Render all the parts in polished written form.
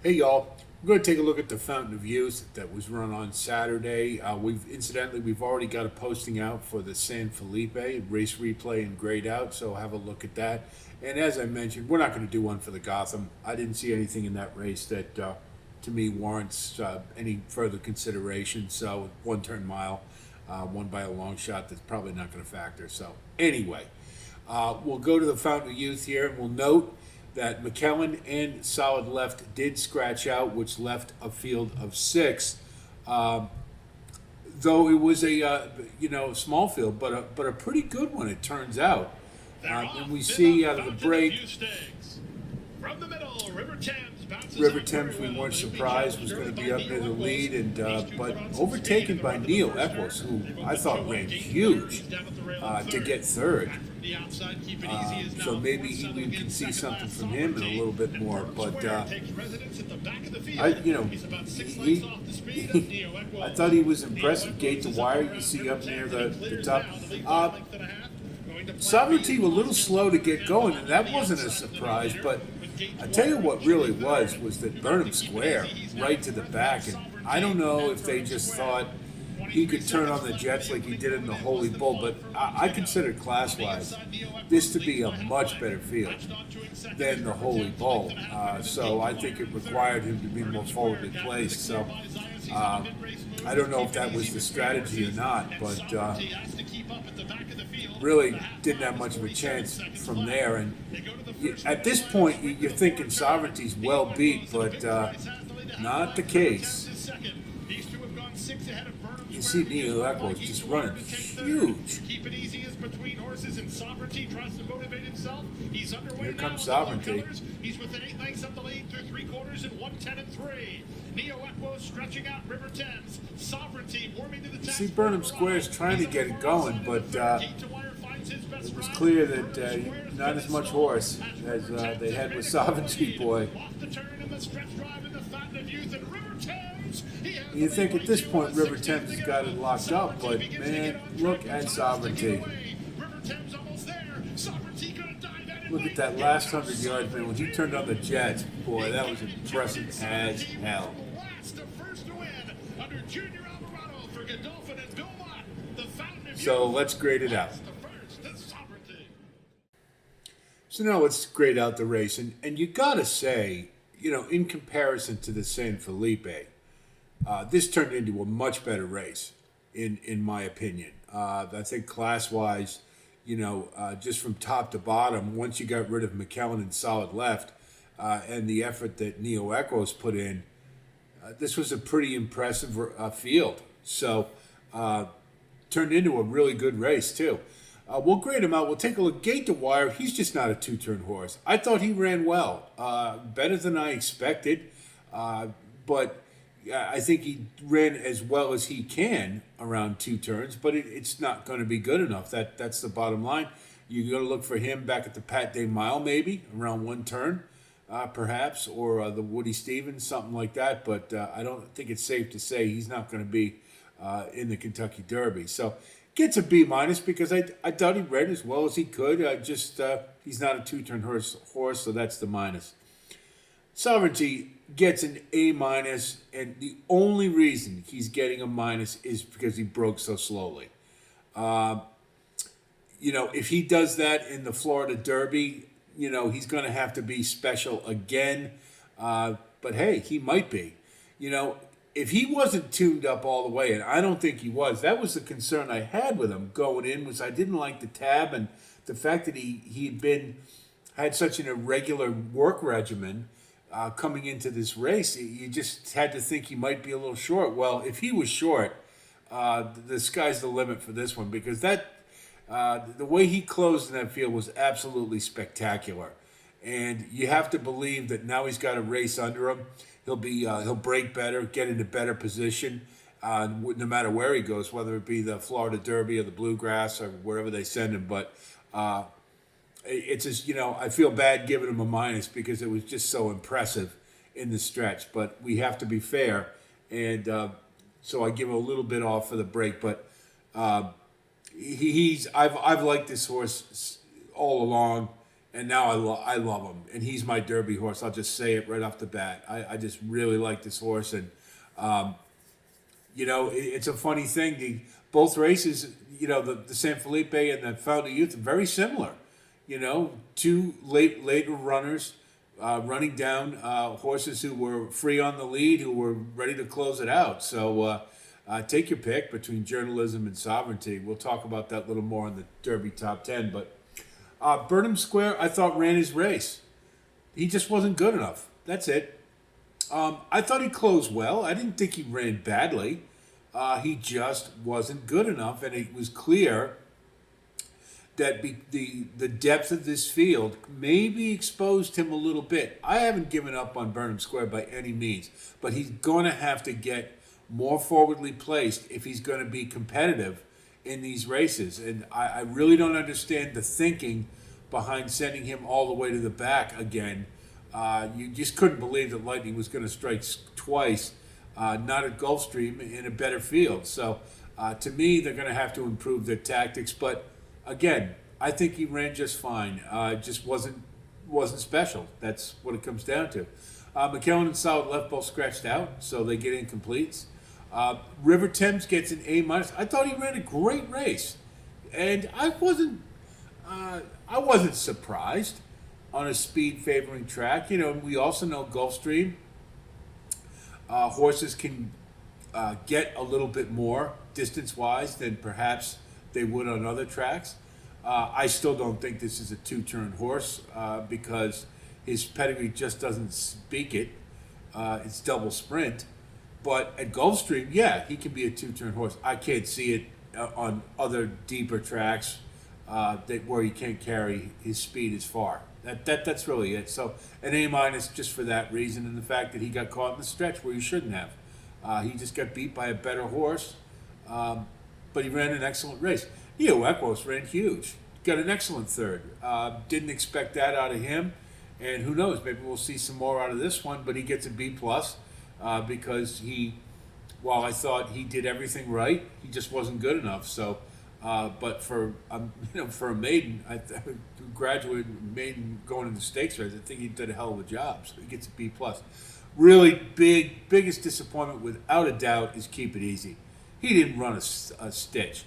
Hey y'all, we're going to take a look at the Fountain of Youth that was run on Saturday. We've already got a posting out for the San Felipe race replay and grade out, so have a look at that. And as I mentioned, we're not going to do one for the Gotham. I didn't see anything in that race that to me warrants any further consideration. So 1 turn mile, won by a long shot, that's probably not going to factor. So anyway, we'll go to the Fountain of Youth here, and we'll note that McKellen and Solid Left did scratch out, which left a field of 6. Um, though it was a small field, but a pretty good one, it turns out. And we see out of the break, From the middle, River Thames bounces River out Thames, very we well. weren't It'll be surprised, was driven going to by be up Neo near the Equos. lead, and These two but run some overtaken speed by in the Neo run of the Equos, first who turn. They I both thought show ran a gate huge third down at the rail in to third. get third. Back from the outside, keep it easy is now So maybe fourth, Southern we can in see second something last, from him and a little bit And more. Burnham But Square takes residence at the back of the field. He's about 6 lengths he off the speed of Neo Equos. I thought he was Neo impressive. Equos Gate to is wire, up you around see River up near Thames, and he the clears top. now. The lead by a length and a half. Going to plan Sovereignty B was a is little Boston. slow to get going, and that wasn't a surprise. But I tell you what really was that Burnham Square right to the back, and I don't know if they just thought he could turn on the jets like he did in the Holy Bull, but I consider class-wise this to be a much better field than the Holy Bull. So I think it required him to be more forwardly placed. So I don't know if that was the strategy or not, but really didn't have much of a chance from there. And at this point, you're thinking Sovereignty's well beat, but not the case. You see Neo Equos just running huge. Keep it easy is between horses, and Sovereignty tries to motivate himself. He's underway. Here comes now. Sovereignty. He's within 8 lengths of the lead through 3/4 in 1:10 and 3. Neo Equos stretching out River Thames. Sovereignty warming to the task. See Burnham Square's trying to get it going, but it was clear that not as much horse as they had with Sovereignty, boy. You think at this point River Thames has got it locked up, but man, look at Sovereignty. Look at that last 100 yards, man. When he turned on the jets, boy, that was impressive as hell. So let's grade it out. So now let's grade out the race. And you got to say, in comparison to the San Felipe, this turned into a much better race, in my opinion. I think class-wise, just from top to bottom, once you got rid of McKellen and Solid Left and the effort that Neo Equos put in, this was a pretty impressive field. So turned into a really good race, too. We'll grade him out. We'll take a look. Gate to wire, he's just not a 2-turn horse. I thought he ran well, better than I expected, but I think he ran as well as he can around 2 turns, but it's not going to be good enough. That's the bottom line. You're going to look for him back at the Pat Day Mile, maybe, around 1 turn, perhaps, or the Woody Stevens, something like that, but I don't think it's safe to say he's not going to be in the Kentucky Derby. So gets a B minus because I thought he ran as well as he could. He's not a 2-turn horse, so that's the minus. Sovereignty gets an A minus, and the only reason he's getting a minus is because he broke so slowly. If he does that in the Florida Derby, he's going to have to be special again. But hey, he might be. If he wasn't tuned up all the way, and I don't think he was, that was the concern I had with him going in, was I didn't like the tab and the fact that he had such an irregular work regimen coming into this race. You just had to think he might be a little short. Well, if he was short, the sky's the limit for this one, because the way he closed in that field was absolutely spectacular. And you have to believe that now he's got a race under him. He'll break better, get into better position, no matter where he goes, whether it be the Florida Derby or the Bluegrass or wherever they send him. But it's just, I feel bad giving him a minus because it was just so impressive in the stretch. But we have to be fair, and so I give him a little bit off for the break. But I've liked this horse all along, and now I love him, and he's my Derby horse. I'll just say it right off the bat. I just really like this horse, and it's a funny thing. Both races, the San Felipe and the Fountain of Youth, are very similar. Two later runners running down horses who were free on the lead, who were ready to close it out. So take your pick between journalism and sovereignty. We'll talk about that a little more in the Derby top 10. But Burnham Square, I thought, ran his race. He just wasn't good enough. That's it. I thought he closed well. I didn't think he ran badly. He just wasn't good enough, and it was clear that the depth of this field maybe exposed him a little bit. I haven't given up on Burnham Square by any means, but he's going to have to get more forwardly placed if he's going to be competitive in these races. And I really don't understand the thinking behind sending him all the way to the back again. You just couldn't believe that Lightning was going to strike twice, not at Gulfstream, in a better field. So to me, they're going to have to improve their tactics. But again, I think he ran just fine. Just wasn't special. That's what it comes down to. McKellen and Solid left both scratched out, so they get incompletes. River Thames gets an A-. I thought he ran a great race, and I wasn't surprised on a speed favoring track. We also know Gulfstream horses can get a little bit more distance-wise than perhaps they would on other tracks. I still don't think this is a two-turn horse because his pedigree just doesn't speak it. It's double sprint. But at Gulfstream, yeah, he can be a two-turn horse. I can't see it on other deeper tracks where he can't carry his speed as far. That's really it. So an A- just for that reason, and the fact that he got caught in the stretch where he shouldn't have. He just got beat by a better horse, but he ran an excellent race. Neo Equos ran huge. Got an excellent third. Didn't expect that out of him, and who knows? Maybe we'll see some more out of this one. But he gets a B+ because while I thought he did everything right, he just wasn't good enough. So. But for a maiden, graduate maiden going into stakes race, I think he did a hell of a job. So he gets a B+. Really biggest disappointment without a doubt is Keep It Easy. He didn't run a stitch.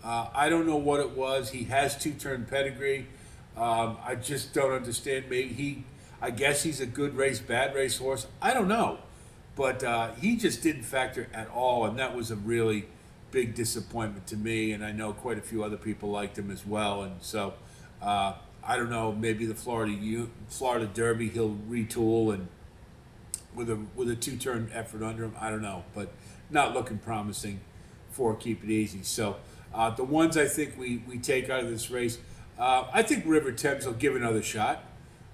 I don't know what it was. He has two-turn pedigree. I just don't understand. I guess he's a good race, bad race horse. I don't know, but he just didn't factor at all, and that was a really big disappointment to me, and I know quite a few other people liked him as well. And so I don't know, maybe the Florida Derby he'll retool and with a two-turn effort under him. I don't know, but not looking promising for Keep It Easy. So the ones I think we take out of this race, I think River Thames will give another shot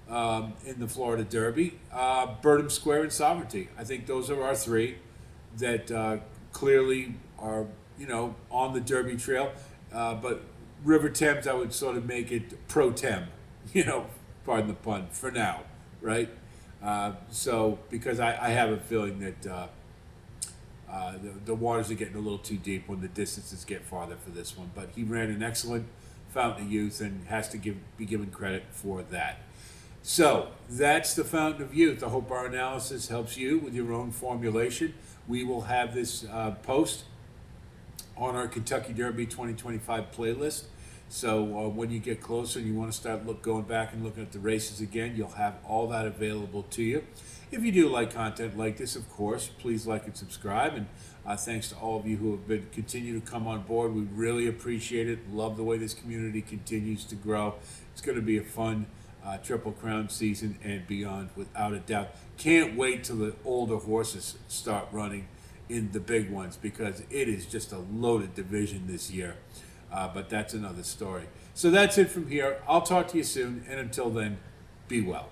in the Florida Derby. Burnham Square and Sovereignty. I think those are our three that clearly are on the Derby trail, but River Thames, I would sort of make it pro tem, pardon the pun, for now, right? So because I have a feeling that the waters are getting a little too deep when the distances get farther for this one. But he ran an excellent Fountain of Youth and has to be given credit for that. So that's the Fountain of Youth. I hope our analysis helps you with your own formulation. We will have this post on our Kentucky Derby 2025 playlist. So when you get closer and you want to start going back and looking at the races again, you'll have all that available to you. If you do like content like this, of course, please like and subscribe. And thanks to all of you who have continue to come on board. We really appreciate it. Love the way this community continues to grow. It's going to be a fun Triple Crown season and beyond, without a doubt. Can't wait till the older horses start running in the big ones, because it is just a loaded division this year. But that's another story. So that's it from here. I'll talk to you soon, and until then, be well.